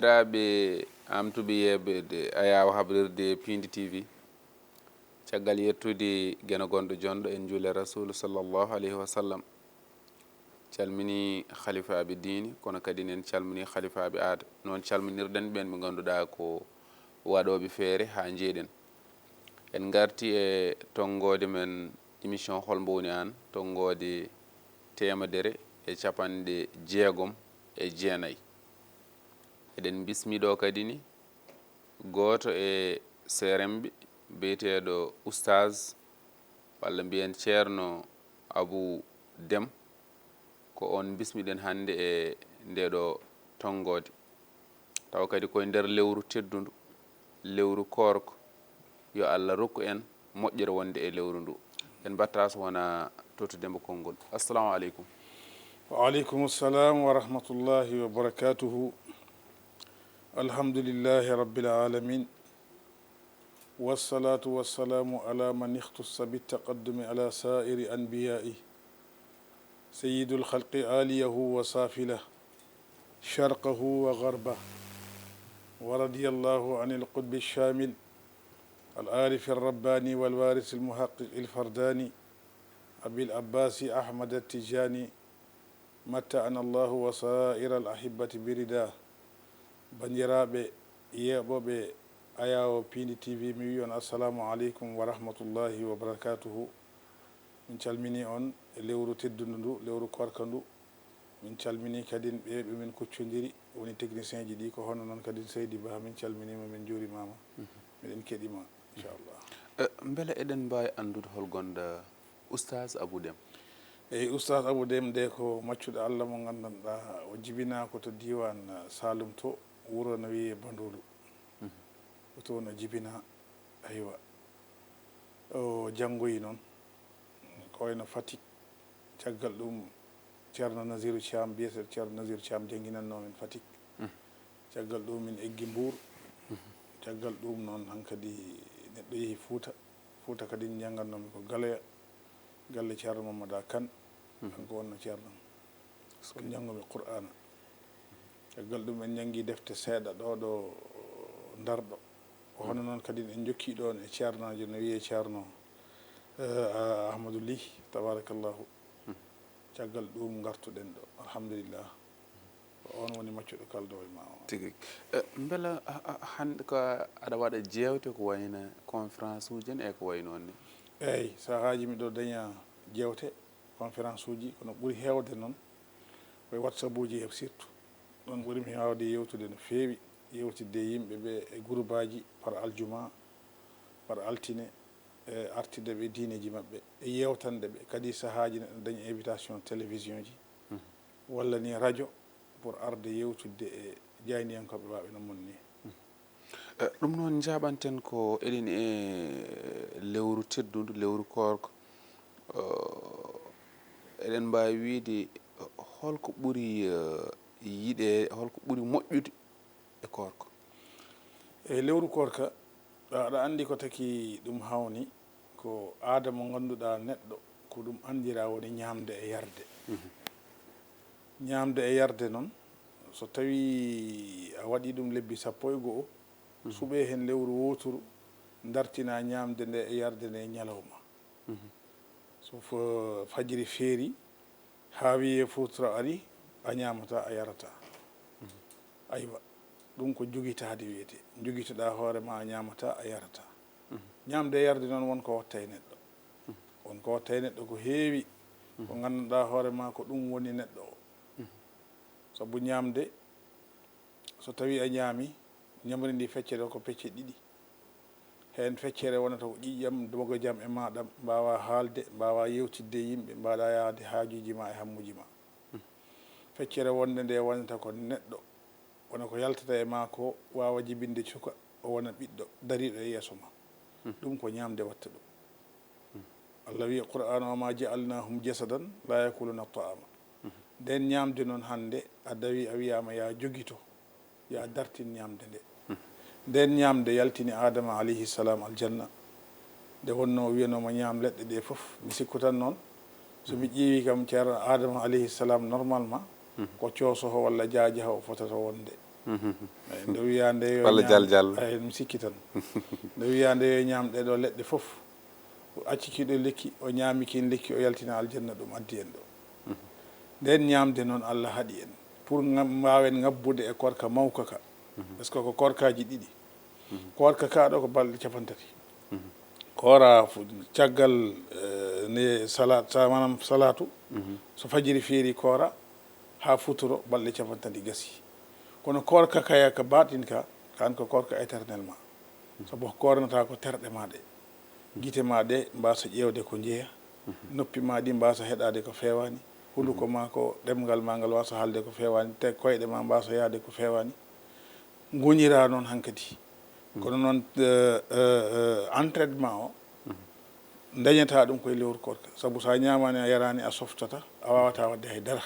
bandiraɓe amtuɓe yeɓede ayawa habrirde Pindi TV caggal yettude gena gonɗo jonɗo en juule rasulu sallallahu alayhi wa sallam calmini khalifaɓe diini kono kadi en calmini khalifaɓe aada noon calminirɗen ɓen ɓe ganduɗa ko waɗoɓe feere ha jeeɗen en garti e tongode men émission holmbo woni an tongode temedere e capanɗe jeegom e jeenayyi eɗen bismiɗo kadi ni goto e seremɓe biyeteɗo oustaz walla mbiyen ceerno Abou Déme ko on bismiɗen hannde e ndeɗo tongode taw kadi koye nder lewru teddudu lewru korko yo Allah rokku en moƴƴere wonde e lewru ndu en batta so wona toto Demba Konngol. Assalamu aleykum. wa aleykum salam wa rahmatullahi wa barakatuhu. alhamdulillahi rabbil alamin wassalatu wassalamu ala man ikhtussa bitaqaddumi ala sa'iri anbiya'i sayyidul khalqi aliyahu wa safilah sharqahu wa gharbah wa radiyallahu anil qutbi shamil الآلف الرباني والوارث المحقق الفرداني أبي العباس أحمد التجاني متعنا الله وسائر الأحبة برداه بنجرابي يبوبي ayawo Pindi TV mi wi on assalamu aleykum wa rahmatullahi wa barakatuhu. min calmini on e lewru teddundu ndu lewru korka ndu min calmini kadi ɓe min kuccodiri woni technicien ji ɗi ko hono noon kadi Seydi Ba min calminima min juurimama miɗen keɗima inchallah. beele eɗen mbawi andude hol gonɗa oustaz Abou Déme. eyyi oustaz Abou Déme de ko maccuɗo Allah mo gandanɗa o jibinako to diwan Saloum to wuuro no wiye Bandolu to no jibina aywa o janggoyi noon ko wayno Fatick caggal ɗum ceerno Nasirou Thiam biyeteɗo ceerno Nasirou Thiam jangguinannomin Fatick caggal ɗum min eggi Mbour caggal ɗum noon hankkadi neɗɗo yeehi Fouta kadi janggannomi ko Galoya galle ceerno Mamadou Kane kanko wonno ceerno ko janggomi Qur'ana caggal ɗum en janggui defte seeɗa ɗo Ndarɗo hono noon kadi en jokki ɗon e ceernajo no wiye ceerno Ahmadou Ly tabarakallahu caggal ɗum gartuɗen ɗo alhamdulillah on woni maccuɗo kaldo e ma o tigi beela hande ko aɗa waɗa jewte ko wayno conférence uji en e ko way noon ni. eyyi sahaji miɗo daña jewte conférence uji kono ɓuuri hewde noon koye WhatsApp uji he surtout ɗon ɓuurimi hewde yewtude no feewi yewtidde yimɓe ɓe e groupe aji par aljuma par altine e artide ɓe diineji mabɓe e yewtande ɓe kadi sahaji neɗɗo daña invitation télévision ji walla ni radio pour arde yewtudde e jayniyankoɓe waɓe no mon ni. ɗum noon jaɓanten ko eɗen e lewru teddudu lewru korko eɗen mbawi wiide holko ɓuuri yiɗe holko ɓuuri moƴƴude e korko. e lewru korka aɗa andi ko taki ɗum hawni ko aada mo ganduɗa neɗɗo ko ɗum andira woni ñamde e yarde. ñamde e yarde noon so tawi a waɗi ɗum lebbi 11 suuɓe hen lewru woturu dartina ñamde nde e yarde nde ñalawma so fajiri feeri ha wiye futuro ari a ñamata a yarata aywa ɗum ko jogitade wiyete jogitoɗa hoorema a ñamata a yarata ñamde e yarde noon wonko watta e neɗɗo wonko watta e neɗɗo ko heewi ko ganduɗa hoorema ko ɗum woni neɗɗo o saabu ñamde so tawi a ñaami ñamri ndi feccere ko pecce ɗiɗi hen feccere wonata ko ƴiƴam dogo jaam e maɗa mbawa haalde mbawa yewtidde yimɓe mbaɗa yaade haajuji ma e hammuji ma feccere wonde nde wonata ko neɗɗo wona ko yaltata e ma ko wawa jibinde cuka o wona ɓiɗɗo dariɗo e yeeso ma ɗum ko ñamde watta ɗum Allah wiya Qur'an wa ma ja'alnahum jasadan la yakuluna ta'ama nden ñamde noon hande a dawi a wiyama ya jogito ya dartin ñamde nde nden ñamde yaltini Adama alayhi salam aljanna nde wonno wiyanoma ñaam leɗɗe ɗe foof mi sikku tan noon somi ƴeewi kam ceerno Adama alayhi salam normalement ko coosoho walla jaajaho o fotata wonde nde wiya nde yo walla jal ay mi sikki tan nde wiya nde yo ñaam ɗeɗo leɗɗe fof o accikiɗo lekki o ñaamikin lekki o yaltina aljanna ɗum addi en ɗo nden ñaamde noon Allah haɗi en pour mbawen ngabbude e korka mawka ka par ce que ko korkaji ɗiɗi korka ka ɗo ko balɗe 30 kora caggal ne salat manam salatu so fajiri feeri kora ha futuro balɗe 30 gasi kono korka kaya ka baɗin ka kan ko korka éternellement sabu kornata ko terɗe ma ɗe guite ma ɗe mbasa ƴewde ko jeeya noppi ma ɗi mbasa heɗade ko fewani huɗuko ma ko ɗemgal ma ngal wasa haalde ko fewani te koyɗe ma mbasa yaade ko fewani goñira noon hankkadi kono noon entraidement o dañata ɗum koye lewru korka sabu sa ñamani a yarani a softata a wawata wadde haydara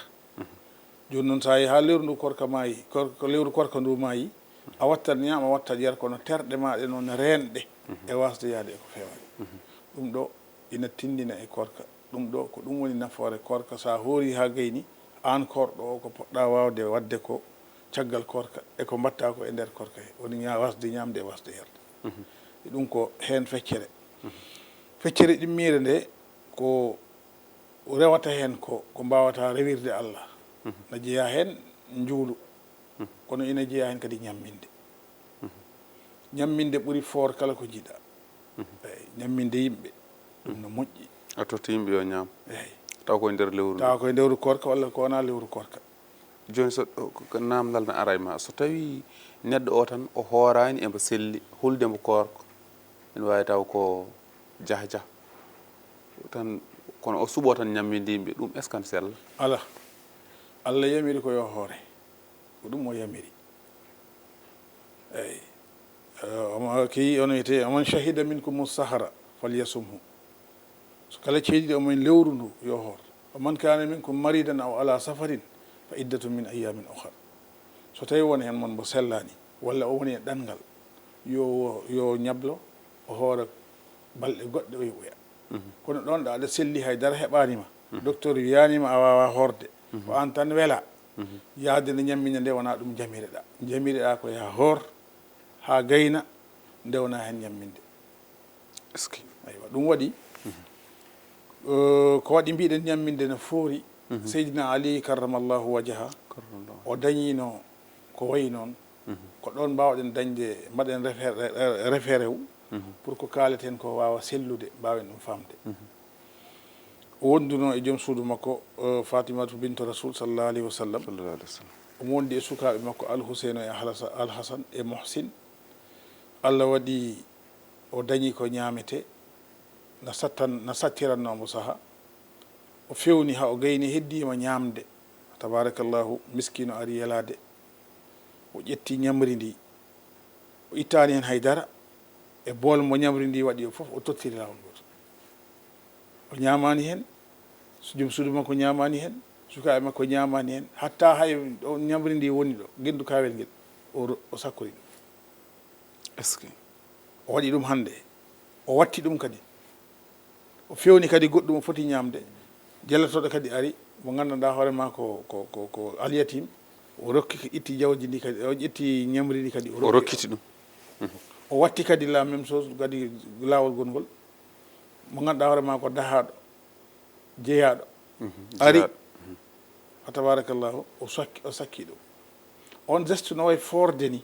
joni noon sa yi ha lewru ndu korka mayi lewru korka ndu mayi a wattat ñaam a wattat yar kono terɗe maɗe noon renɗe e wasde yaade eko fewani ɗum ɗo ina tindina e korka ɗum ɗo ko ɗum woni nafoore korka sa hoori ha gayni an korɗo o ko poɗɗa wawde wadde ko caggal korka eko mbatta ko e nder korka he woni wasde ñamde e wasde yerde ɗum ko hen feccere feccere ɗimmire nde ko rewata hen ko mbawata rewirde Allah na jeeya hen juulu kono ina jeeya hen kadi ñamminde ñamminde ɓuuri fort kala ko jiiɗa eyyi ñamminde yimɓe ɗum no moƴƴi a totti yimɓe yo ñaam eyyi taw koye nder lewru taw koye lewru korka walla ko wona lewru korka joni so namdal no ara e ma so tawi neɗɗo o tan o hoorani embo selli huldemo korko ene wawi taw ko jahjah tan kono o suuɓo tan ñamminde yimɓe ɗum est ce que ne sella ala Allah yamiri ko yo hoore ko ɗum o yamiri eyyi ki on wiyete oman shahida minkum sahara falyasumhu so kala ceeɗiɗo omen lewru ndu yo hoor oman kana minkum maridan aw ala safarin fa iddatu min ayamin ukhar so tawi woni hen mon mo sellani walla o woni e ɗanngal yo ñablo o hoora balɗe goɗɗe o yoɓoya kono ɗon ɗo aɗa selli haydara heɓanima docteur wiyanima a wawa horde ko an tan weela yaade nde ñamminde nde wona ɗum jamireɗa ko ya hoor ha gayna ndewna hen ñamminde est ce que aywa ɗum waɗi ko waɗi mbiɗen ñamminde no foori seydina ali karramallahu wajaha o dañino ko wayi noon ko ɗon mbawɗen dañde mbaɗen référé wu pour ko kaleten ko wawa sellude mbawen ɗum famde o wonduno e joom suudu makko fatimatu bintu rasul sallallahu alayhi wa sallam omo wondi e sukaɓe makko alhusein e alhasan e mohsin Allah waɗi o dañi ko ñamete no sattirannomo saaha o fewni ha o gayni heddima ñamde tabarakallahu miskino ari yalade o ƴetti ñamri ndi o ittani hen haydara e bool mo ñamri ndi waɗi o foof o tottiri lawol goto o ñamani hen joom suudu makko ñamani hen sukaɓe makko ñamani hen hatta hay o ñamri ndi woni ɗo guendu kawel nguel o sakkori ɗum est ce que o waɗi ɗum hande o watti ɗum kadi o fewni kadi goɗɗum o foti ñamde jellatoɗo kadi ari mo gandanɗa hoorema ko alyatim o rokki itti jawdi ndi kadi o ƴetti ñamri ndi kadi o rokkiti ɗum o watti kadi la même chose kadi lawol gongol mo ganduɗa hoorema ko dahaɗo jeeyaɗo ari fa tabarakallahu o sakki ɗum on geste no way forde ni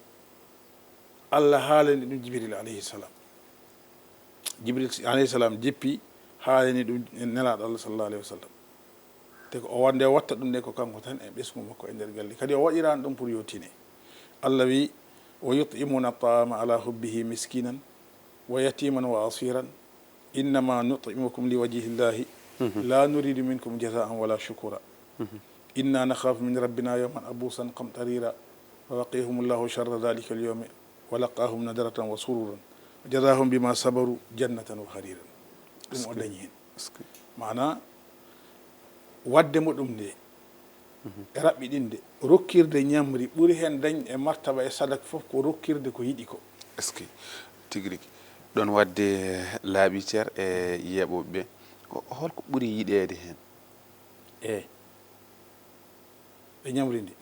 Allah haalani ɗum jibril alayhi salam jibril alayhi salam jeppi haalani ɗum nelaɗo Allah sallallahu alayhi wa sallam te ko o wonde o watta ɗum nde ko kanko tan e ɓesgu makko e nder galle kadi o waɗirani ɗum pour yottine Allah wi wa yutimuna taama ala hubbihi miskinan wa yatiman wa asiran innama nutimukum li wajhi llahi la nuridu minkum jazaan wala shukura inna nakhafu min rabbina yawman abusan qamtarira wa waqihum llahu sharra dhalika alyawmi wa laqahum nadratan wa sururan wa jazahum bima sabaru jannatan wa hariran ɗum o dañi hen mana wadde mo ɗum nde e raɓɓiɗinde rokkirde ñamri ɓuuri hen dañ e martaba e sadak fof ko rokkirde ko yiɗi ko est ce que tigui rigui ɗon wadde laaɓi ceer e yeeɓoɓe ɓe holko ɓuuri yiɗede hen e ñamri ndi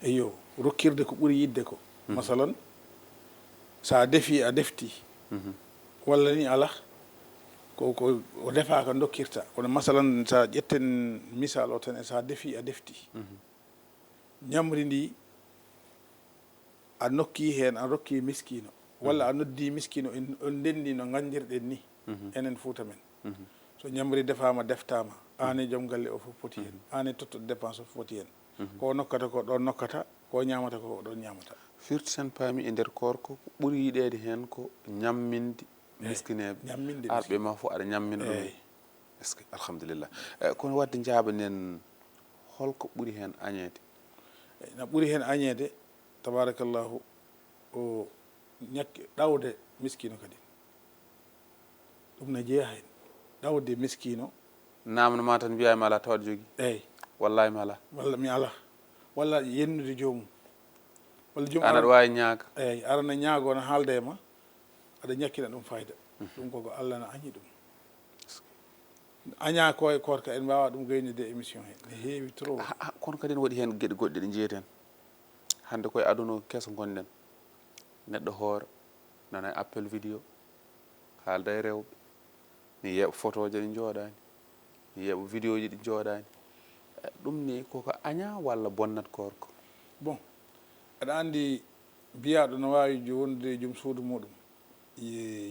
eyo rokkirde ko ɓuri yidde ko masalan sa defi a defti walla ni ala ko o defaka dokkirta kono masalan sa ƴetten misal o tan sa defi a defti ñamri ndi a nokki hen a rokki miskino walla a noddi miskino on ndenndi no gandirɗen ni enen Fouta men so ñamri defama deftama an e joom galle o fof poti hen an e tottoɗo dépense o fof poti hen ko nokkata ko ɗon nokkata ko ñamata ko ɗon ñamata firti sen paami e nder korko ko ɓuri yiɗede hen ko ñamminde miskineɓe ñamminde arɓe ma fof aɗa ñammina ɗum est ce que alhamdulillah kono wadde jaabanen holko ɓuri hen añede no ɓuri hen añede tabarakallahu o ñakke ɗawde miskino kadi ɗum ne jeeya hen ɗawde miskino namdoma tan mbiyama ala tawaɗa jogui eyyi wallahi mi ala walla mi ala walla yennude joomum walla joomum an aɗa wawi ñaaga eyyi arana ñaago no haalda e ma aɗa ñakkina ɗum fayida ɗum koko Allah no añi ɗum aña ko e korka en mbawa ɗum gaynude émission he ne heewi trop kono kadi ne waɗi hen gueɗe goɗɗe ɗe jeyeten hande koye aduna keso gonɗen neɗɗo hoora nana e appel vidéo haalda e rewɓe ni yeeɓa photo je ɗi jooɗani ni yeeɓa vidéo ji ɗi jooɗani ɗum ni koko aña walla bonnat korko bon aɗa andi biyaɗo no wawi wondude e joom suudu muɗum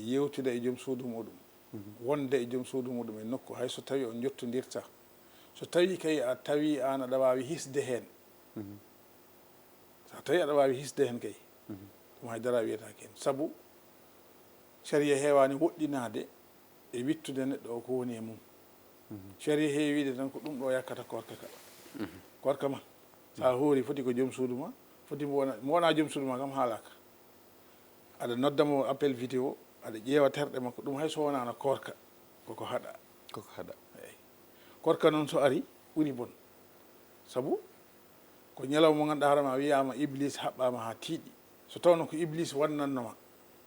yewtude e joom suudu muɗum wonde e joom suudu muɗum e nokku hay so tawi on jottodirta so tawi kay a tawi an aɗa wawi hisde hen so tawi aɗa wawi hisde hen kay ɗum haydara wiyetake hen saabu sharia hewani woɗɗinade e wittude neɗɗo o ko woni e mum sharia heewi wiide tan ko ɗum ɗo yakkata korka ka korka ma sa hoori foti ko joom suudu ma foti mo wona joom suudu ma kam haalaka aɗa noddamo appel vidéo aɗa ƴeewa terɗe makko ɗum hay so wonano korka koko haɗa eyyi korka noon so ari ɓuri bon saabu ko ñalawma mo ganduɗa harama wiyama iblis haɓɓama ha tiiɗi so tawno ko iblis wannannoma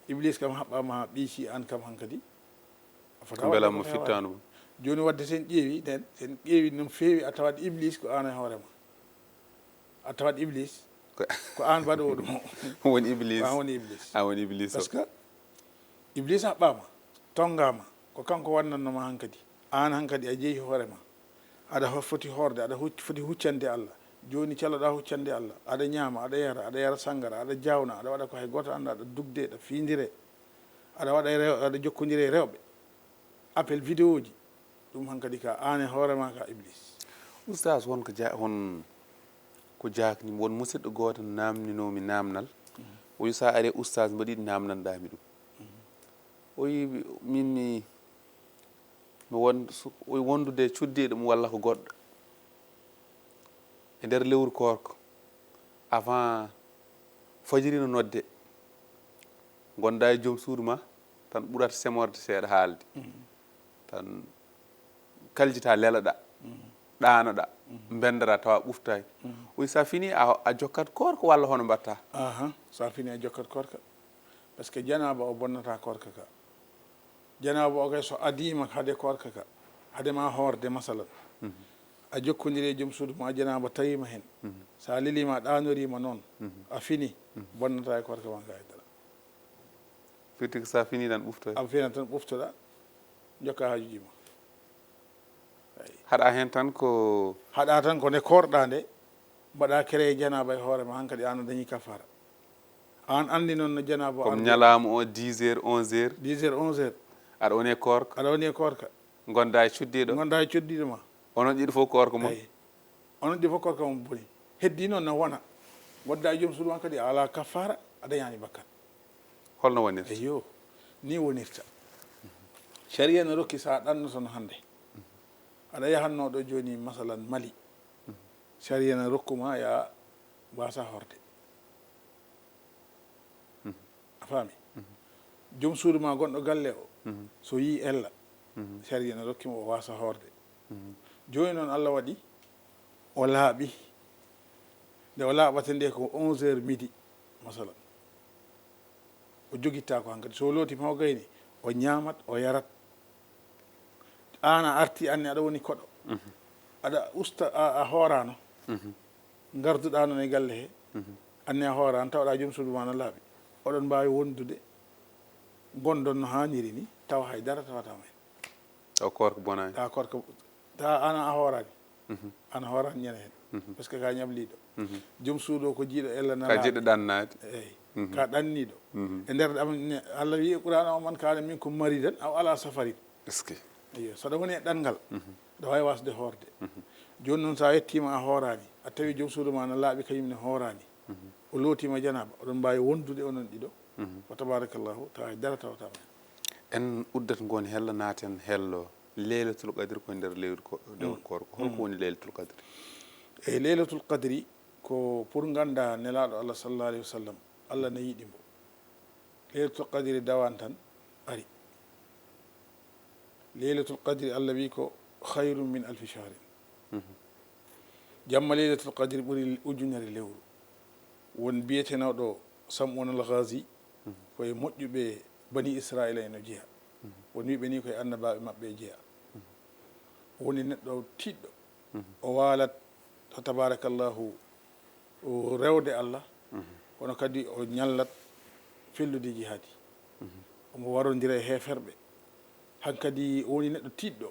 iblis kam haɓɓama ha ɓiisi an kam hankadi ko beelammo fittanu ɗum joni wadde sen ƴeewi nden sen ƴeewi no feewi a tawat iblis ko an e hoorema a tawat iblis ko an mbaɗowo ɗum o woni iblis an woni iblis an woni iblis par ce que iblis haɓɓama tongama ko kanko wannannoma hankadi an hankadi a jeeyi hoorema aɗa foti horde aɗa foti huccande Allah joni caloɗa huccande Allah aɗa ñaama aɗa yara sangara aɗa jawna aɗa waɗa ko hay goto anda aɗa dugde aɗa fiidire aɗa waɗa aɗa jokkodire e rewɓe appel vidéo ji ɗum hankadi ka an e hoorema ka iblis oustage won ko jaknimi won musidɗo goto namninomi namnal o wi sa ari oustage mbaɗi ɗi namnanɗami ɗum o wi min mi wondude cuddiɗo mo walla ko goɗɗo e nder lewru korko avant fajiri no nodde gonda e joom suudu ma tan ɓurata semorde seeɗa haalde tan kaljita lelaɗa ɗanoɗa bendata tawa ɓuftaki oyi sa fini a jokkat korko walla hono mbatta sa fini a jokkat korka par ce que janaba o bonnata korka ka janaba o kay so adima haade korka ka haadema hoorde masalan a jokkodiri e joom suudu ma janaba tawima hen sa lelima ɗanorima noon a fini bonnata e korka ma ka haydara firti ko sa fini tan ɓuftoy a fini tan ɓuftoɗa jokka hajuji ma haɗa hen tan ko nde korɗa nde mbaɗa créé janaba e hoorema hankkadi an a dañi kafara an andi noon no janaba comme ñalama o 10 heures 11 heures 10 heures 11 heures aɗa woni e korka gonda e cuddiɗo ma onon ɗiɗo fof korka mum onon ɗiɗo fof korka mum boni heddi noon no wona wadda e joom suudu ma kadi a ala kafara a dañani bakkat holno wonirta eyo ni wonirta sharia no rokki sa ɗannotono hande aɗa yahanno ɗo joni masalan Mali sharia no rokkuma ya wasa horde a faami joom suudu ma gonɗo galle o so yi ella sharia no rokkima o wasa horde joni noon Allah waɗi o laaɓi nde o laaɓata nde ko 11 heures midi masalan o joguitta ko hankadi so looti maw gayni o ñamat o yarat an a arti anne aɗa woni koɗo aɗa usta a hoorano garduɗa noon e galle he anne a hoore an tawɗa joom suudu ma no laaɓi oɗon mbawi wondude gondon no hanniri ni taw haydara tawatama hen taw korko bonani ta korko ta ana a hoorani ana hoorani ñana hen par ce que ka ñabliɗo joom suudu o ko jiiɗo ella na ka jiɗɗo ɗannade eyyi ka ɗanniɗo e nder ɗam Allah wi e Qur'an o man kana min ko maridan aw ala safarin est ce que eyo saɗa woni e ɗanngal ɗa wawi wasde hoorde joni noon sa yettima a hoorani a tawi joom suudu ma no laaɓi kañumne hoorani o lootima janaba oɗon mbawi wondude onon ɗiɗo wa tabarakallahu tawa e dara tawatama en uddata ngoon hella naaten hello leylatul qadri ko nder lewru korko holko woni leylatul qadri eyyi leylatul qadri ko pour ganda nelaɗo Allah sallallahu alayhi wa sallam Allah ne yiɗimo leylatul qadri dawan tan ari leylatul qadri Allah wi ko khayrum min alfi shahrin jamma leylatul qadri ɓuuri ujunere lewru won biyetenoɗo Sam'un al-Ghazi koye moƴƴuɓe bani Israila eno jeeya won wiɓe ni koye annabaɓe maɓɓe e jeeya woni neɗɗo tiɗɗo o walat to tabarakallahu o rewde Allah kono kadi o ñallat fellude jihaadi omo warodira e heferɓe hankkadi o woni neɗɗo tiɗɗo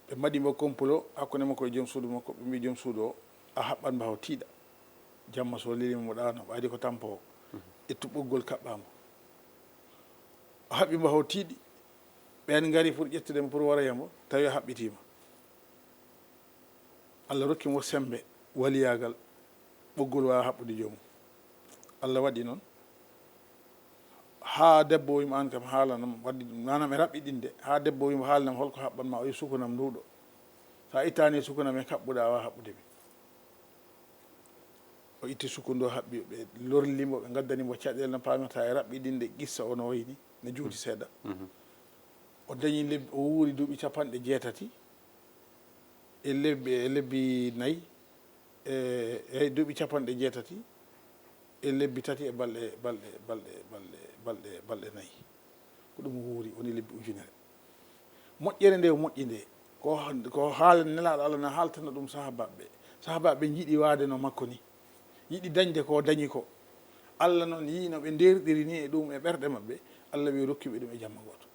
ɓe mbaɗimo complot hakkude makko e joom suudu makko ɓe mbi joom suudu o a haɓɓat mba o tiiɗa jamma so lelima mo ɗano ɓaadi ko tampa o ettu ɓoggol kaɓɓamo o haɓɓi mba o tiiɗi ɓen gari pour ƴettudemo pour warayamo tawi a haɓɓitima Allah rokkimo sembe waliyagal ɓoggol wawa haɓɓude joomum Allah waɗi noon ha debbo wima an kam haalanam wadde manam e raɓɓiɗinde ha debbo wima haalanam holko haɓɓatma o yi sukunam nduɗo sa ittani sukunam e kaɓɓuɗa a wawa haɓɓude mi o itti sukundo haɓɓi ɓe lorlimo ɓe gaddanimo caɗele no pamata e raɓɓiɗinde qissa o no wayni ne juuti seeɗa o dañi lebbi o wuuri duuɓi 60 e lebbi nayyi e duuɓi 60 e lebbi 3 e balɗe 4 ko ɗum wuuri woni lebbi ujunere moƴƴere nde o moƴƴi nde ko haala nelaɗo Allah na haaltana ɗum sahabaɓe jiiɗi waade no makko ni yiɗi dañde ko dañi ko Allah noon yino ɓe nderɗiri ni e ɗum e ɓerɗe maɓɓe Allah wi rokkiɓe ɗum e jamma goto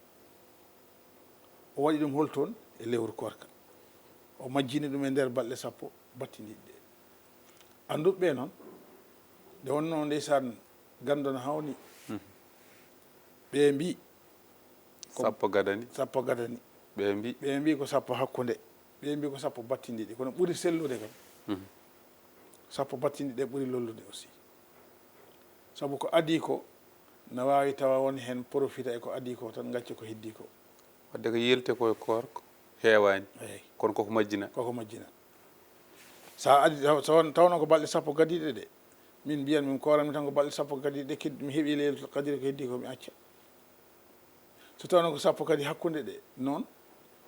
o waɗi ɗum holtoon e lewru korka o majjini ɗum e nder balɗe 10 battidiɗɗe anduɓe noon nde wonno ndeysan gandon hawni ɓe mbi sappo gadani ɓe mbi ko 10 hakkude ɓe mbi ko 10 battidiɗɗe kono ɓuuri sellude kam 10 battidiɗɗe ɓuuri lollude aussi saabu ko adi ko ne wawi tawa won hen profita e ko adi ko tan gacca ko heddi ko wadde ko yelte koye korko heewani eyyi kono koko majjina sa adi tawno ko balɗe 10 gadiɗe ɗe min mbiyan min koranmi tan ko balɗe 10 gadiɗe keddi mi heeɓi leylatul qadri ko heddi ko mi acca so tawno ko 10 kadi hakkude ɗe noon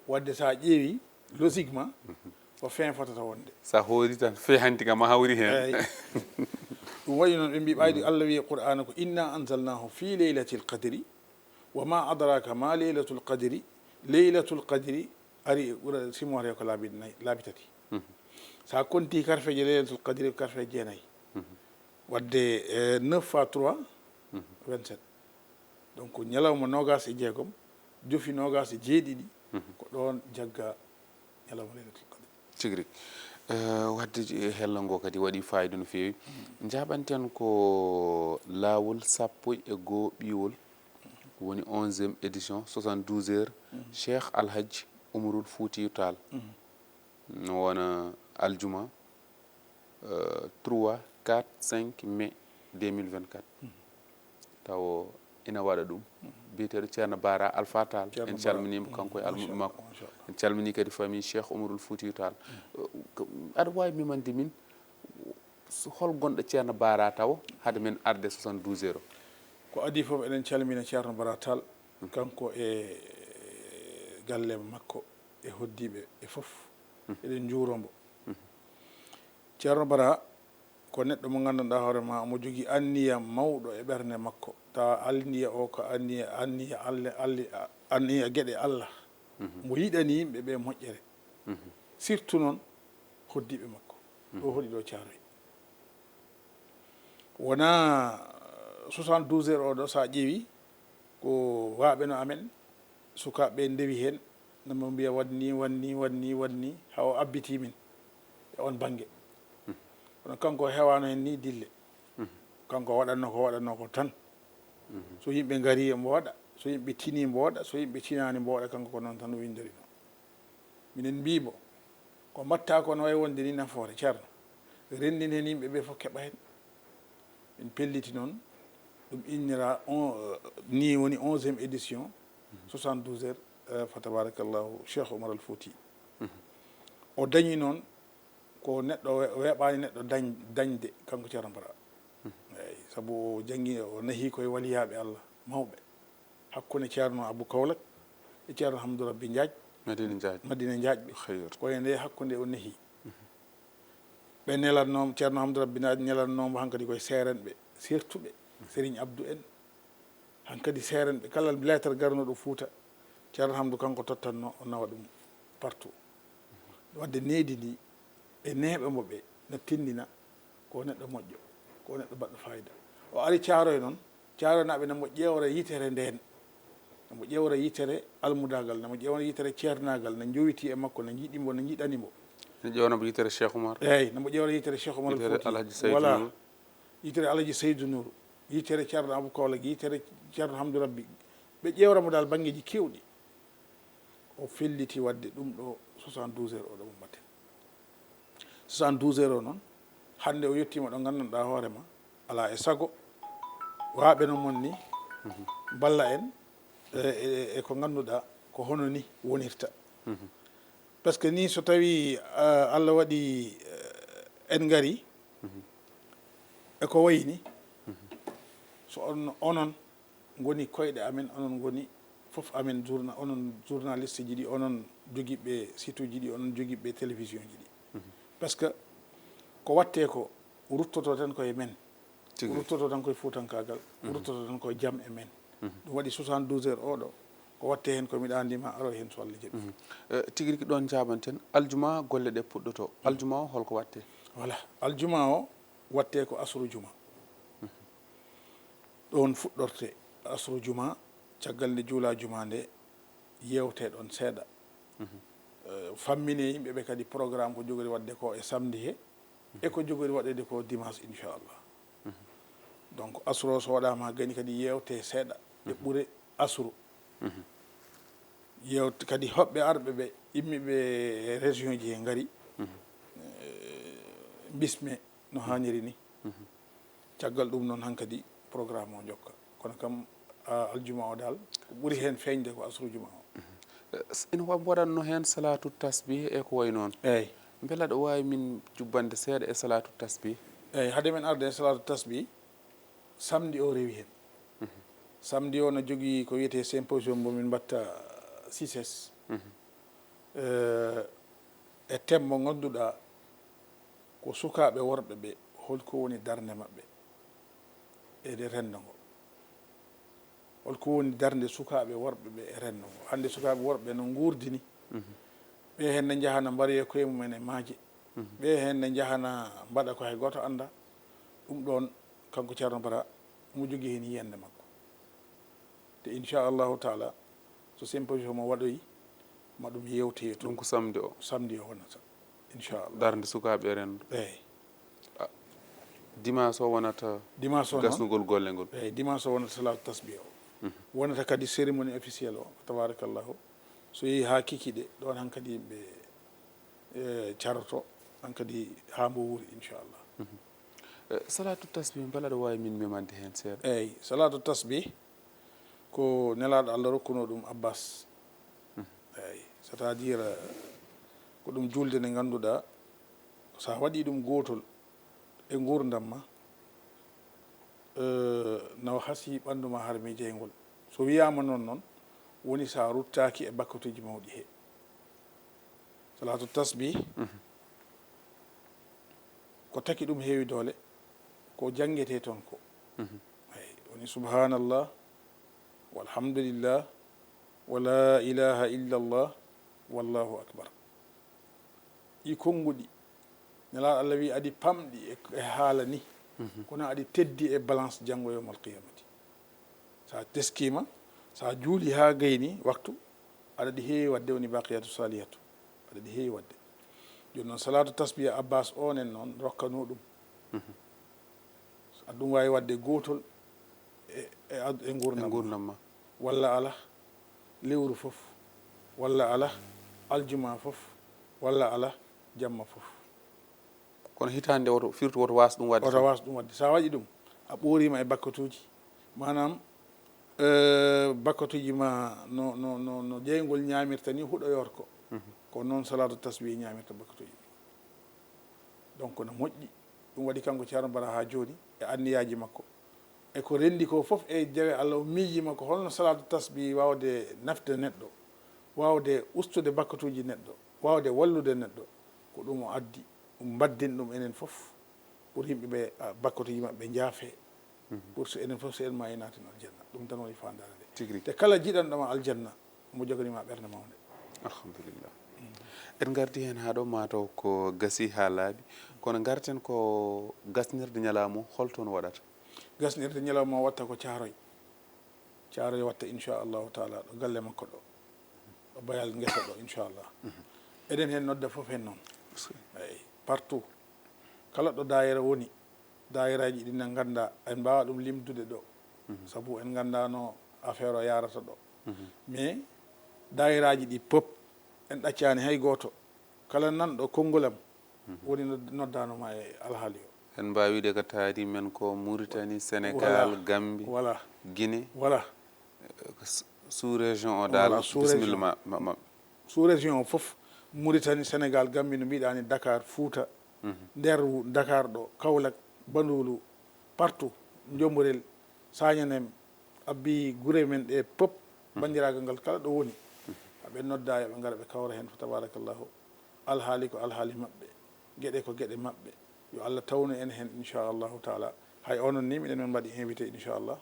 wadde sa ƴeewi logiquement ko fin fotata wonde sa hoori tan fe hanti kam a hawri hen eyyi ɗum waɗi noon ɓe mbi ɓaydi Allah wi e Qur'ana ko inna anzalnahu fi leylatil qadri wa ma adraka ma leylatul qadri ari e ɓuura simore ko laabi 3 sa konti karfeje leylatul qadri ko karfe 9 wadde 9 fois 3 27 donc ñalawma nogas e jeegom jofi nogas e jeeɗiɗi ko ɗon jagga ñalawma leylatul qadri cigri wadde hello ngo kadi waɗi fayida no fewi jaɓanten ko laawol 11 ɓiwol woni 11e édition 72 heures Cheikh Alhaji Oumarul Foutiyou Tall no wona aljuma 3 4 5 mai 2024 taw ina waɗa ɗum biyeteɗo ceerno Bara Alpha Tall en calminimo kanko e almuɓe makko en calmini kadi famille Cheikh Oumarul Foutiyou Tall aɗa wawi mimande min hol gonɗo ceerno Bara taw hade men arde 72 heures ko adi foof eɗen calmina ceerno Bara Tall kanko e galle makko e hoddiɓe e foof eɗen juuromo ceerno Bara ko neɗɗo mo gandanɗa hoorema omo jogui anniya mawɗo e ɓerde makko tawa anniya o ko anniya gueɗe Allah mo yiɗani yimɓe ɓe moƴƴere surtout noon hoddiɓe makko ɗo hoɗi ɗo Thiaroye wona 72 heures oɗo sa ƴeewi ko waɓe no amen sukaɓe ndewi hen nomo mbiya wanni ha o abbiti min e on banggue kono kanko hewano hen ni dille kanko waɗanno ko tan so yimɓe gari e mbooɗa so yimɓe tini mbooɗa so yimɓe tinani mbooɗa kanko ko noon tan windori noon minen mbimo ko mbatta ko no way wonde ni nafoore ceerno rendin hen yimɓe ɓe fof keɓa hen min pelliti noon ɗum innira ni woni 11e édition 72 heures fa tabarakallahu Cheikh Oumar Al Fouti o dañi noon ko neɗɗo weeɓani neɗɗo dañde kanko ceerno Bara eyyi saabu o janggi o neehi koye waliyaɓe Allah mawɓe hakkude ceerno Abou Kaolack e ceerno Hamdou Rabby Diadj Madina Diadjɓe koye nde hakkude o neehi ɓe nelatnomo ceerno Hamdou Rabby nelatnomo hankkadi koye serenɓe sertuɓe Serigne Abdou en hankkadi serenɓe kala lettre garnoɗo Fouta ceerno Hamdou kanko tottanno o nawa ɗum partout wadde needi ndi e neeɓe moɓe no tindina ko neɗɗo moƴƴo ko neɗɗo baɗɗo fayida o ari Thiaroye noon Thiaroye naɓe namo ƴeewra yitere nden namo ƴeewra yitere almudagal namo ƴeewra yitere ceernagal no jowiti e makko no jiiɗimo no jiiɗanimo no ƴeewnamo yitere Cheikh Oumar eyyi namo ƴeewra yitere Cheikh Oumar voilà yitere Alaji Seydou Nourou yitere ceerno Abou Kaolack yitere ceerno Hamdou Rabby ɓe ƴeewramo dal banggueji kewɗi o felliti wadde ɗum ɗo 72 heures oɗo mo mbatten 72 heures o noon hande o yettima ɗo gandanɗa hoorema ala e saago waɓe no mon ni balla en e ko ganduɗa ko hono ni wonirta par ce que ni so tawi Allah waɗi en gari eko wayni so onon goni koyɗe amen onon goni foof amen onon journaliste ji ɗi onon joguiɓe site uji ɗi onon joguiɓe télévision ji ɗi par ce que ko watte ko ruttoto tan koye men ruttoto tan koye fuutankagal ruttoto tan koye jaam e men ɗum waɗi 72 heures oɗo ko watte hen ko miɗa andima aro hen so Allah jaɓi tigui rigui ɗon jabanten aljuma golle ɗe puɗɗoto aljuma o holko watte voilà aljuma o watte ko asru juma ɗon fuɗɗorte asru juma caggal nde juula juma nde yewte ɗon seeɗa fammine yimɓeɓe kadi programme ko jogori wadde ko e samedi he e ko jogori waɗede ko dimanche inchallah donc asro so waɗama gani kadi yewte seeɗa e ɓuure asru yewte kadi hoɓɓe arɓe ɓe immiɓe région ji he ngari bisme no hanniri ni caggal ɗum noon hankkadi programme o jokka kono kam aljuma o dal ko ɓuuri hen feeñde ko asru juma o ina waɗanno hen salatu tasbih e ko way noon eyyi beela ɗo wawi min jubbande seeɗa e salatu tasbih eyyi haade men arde e salatu tasbih samedi o rewi hen samedi o no jogui ko wiyete symposium momin mbatta 6 e thème mo ganduɗa ko sukaɓe worɓe ɓe holko woni darde mabɓe e nde rendo ngo holko woni darde sukaɓe worɓe ɓe e rendo ngo hande sukaɓe worɓe no gurdini ɓe hen ne jahana mbariye koye mumen e maaje ɓe hen ne jahana mbaɗa ko hay goto anda ɗum ɗon kanko ceerno Bara mo jogui hen yiyande makko te inchallahu taala so symposium o waɗoyi ma ɗum yewteye to ɗum ko samedi o wonata inchallah darde sukaɓe rendo eyyi dimanche o wonata dimanche o gasnugol golle ngol eyyi dimanche o wonata salatu tasbih o wonata kadi cérémonie officielle o tabarakallahu so yeehi ha kikiɗe ɗon hankkadi yimɓe caroto hankkadi ha mbo wuuri inchallah salatu tasbih beela ɗo wawi min memande hen seeɗa eyyi salatu tasbih ko nelaɗo Allah rokkuno ɗum Abbas eyyi c'est à dire ko ɗum julde nde ganduɗa sa waɗi ɗum gotol e gurdam ma nawa hasi ɓanduma har miijeyngol so wiyama noon woni sa ruttaki e bakkatuji mawɗi he salatu tasbih ko taki ɗum heewi doole ko jangguete toon ko eyyi woni subhanallah walhamdulillah wala ilaha illa allah wallahu akbar ɗi konnguɗi nelaɗo Allah wi adi pamɗi e haala ni kono aɗi teddi e balance janngo yawmal qiyamati sa teskima sa juuli ha gayni waktu aɗa ɗi heewi wadde woni baqiyatu salihatu aɗa ɗi heewi wadde joni noon salatu tasbiya abbas onen noon rokkano ɗum aɗum wawi wadde gotol e gurdam ma walla ala lewru fof walla ala aljuma fof walla ala jamma fof kono hitande oto firtu woto was ɗum wadde oto was ɗum wadde sa waɗi ɗum a ɓorima e bakkatuji manam bakkatuji ma no ƴeygol ñamirta ni huɗoyorko ko noon salatu tasbihi ñamirta bakkatuji donc no moƴƴi ɗum waɗi kanko ceerno bara ha joni e anniyaji makko e ko rendi ko fof e jewe Allah o miijima ko holno salatu tasbihi wawde nafde neɗɗo wawde ustude bakkatuji neɗɗo wawde wallude neɗɗo ko ɗum o addi baddin ɗum enen fof pour yimɓeɓe bakkatuji maɓɓe jaafe pour so enen fof so en ma e naten aljanna ɗum tan woni fandare nde te kala jiɗanɗoma aljanna mo joganima ɓerde mawde alhamdulillah en gardi hen ha ɗo mataw ko gasi ha laaɓi kono garten ko gasnirde ñalawma holton waɗata gasnirde ñalawma watta ko caaroy watta inchallahu taala ɗo galle makko ɗo ɗo bayal guesa ɗo inchallah eɗen hen nodda fof hen noon eyi partout kala ɗo dayira woni dayiraji ɗi ne ganda en mbawa ɗum limdude ɗo saabu en gandano affaire o yarata ɗo mais dayiraji ɗi pop en ɗaccani hay goto kala nanɗo konngol woni noddanoma e alhaali o en mbawi wide ko taari men ko Mauritanie Sénégal Gambie voilà Guinée voilà sous région o dal bisimilla ma sous région o foof Mauritanie Sénégal Gambie no mbiɗani Dakar Fouta nder Dakar ɗo Kaolack Bandulu partout Jomborel Sañanem abbi gure men ɗe pop bandiragal ngal kala ɗo woni aɓe nodda yoɓe gara ɓe kawra hen fa tabarakallahu alhaali ko alhaali mabɓe gueɗe ko gueɗe mabɓe yo Allah tawnu en hen inchallahu taala hay onon ni miɗen men mbaɗi invité inchallah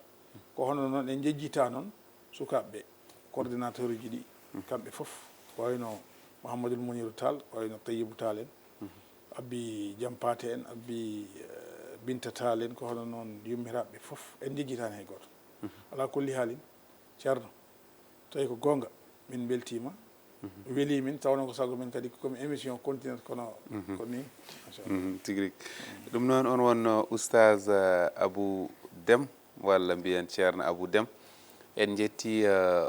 ko hono noon en jejjita noon sukaɓeɓe coordinateur uji ɗi kamɓe foof wayno Mouhamadoul Mounirou Tall wayno Tayyibou Tall en abbi Jampate en abbi Binta Tall en ko hono noon yummiraɓe foof en jejjitani hay goto ala kulli haalin ceerno tawi ko gonga min beltima weeli min tawno ko sago men kadi komi émission continue kono ko ni tigui ɗum noon on wonno oustaz Abou Déme walla mbiyen ceerno Abou Déme en jetti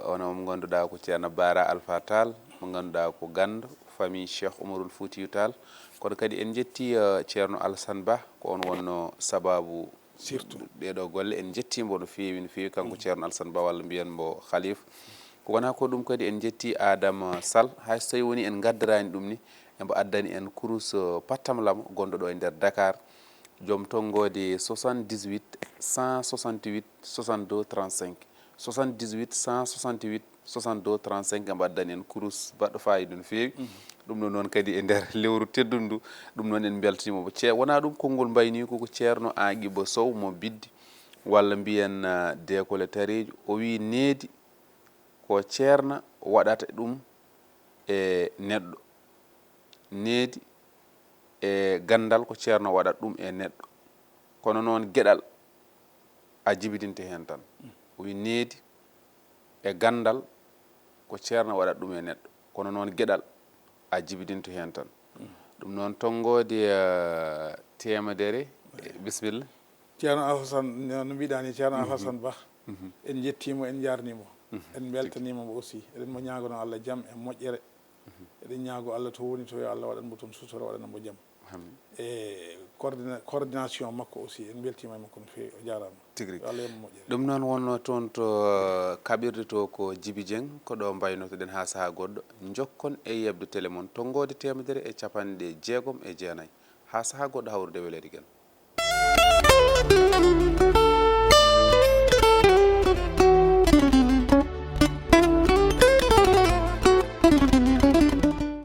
ono mo ganduɗa ko ceerno Bara Alpha Tall mo ganduɗa ko gando famille Cheikh Oumaroul Foutiyou Tall kono kadi en jetti ceerno Alassane Ba ko on wonno sababu surtout ɗeɗo golle en jettimo no fewi kanko ceerno Alassane Ba walla mbiyen mbo khalife ko wona ko ɗum kadi en jetti Adama Sall hay so tawi woni en gaddarani ɗum ni embo addani en kurus pattamlamo gonɗo ɗo e nder Dakar joom tonggode 78 168 62 35 78 168 62 35 embo addani en kurus baɗɗo fayida no fewi ɗum ɗo noon kadi e nder lewru teddundu ɗum noon en beltanimo wona ɗum konngol mbayni koko ceerno Aguiba Sow mo biddi walla mbiyen Décolé Tarejo o wi needi ko ceerno waɗata ɗum e neɗɗo needi e gandal ko ceerno waɗata ɗum e neɗɗo kono noon gueɗal a jibidinte hen tan o wi needi e gandal ko ceerno waɗata ɗum e neɗɗo kono noon gueɗal a jibidinto hen tan ɗum noon tonggode temedere bisimilla ceerno Alassane no mbiɗani ceerno Alassane Ba en jettimo en jarnimo en beltanimamo aussi eɗen mo ñagono Allah jaam e moƴƴere eɗen ñaago Allah to woni to yo Allah waɗanmo toon sutora waɗanamo jaam e coordination makko aussi en beltima e makko no fewi o jarama tigui Allah yemo moƴƴere ɗum noon wonno toon to kaɓirde to ko Djiby Dieng ko ɗo mbaynotoɗen ha saaha goɗɗo jokkon e yebde télé moon tonggode 100 e 6 e 9 ha saaha goɗɗo hawrude welede guel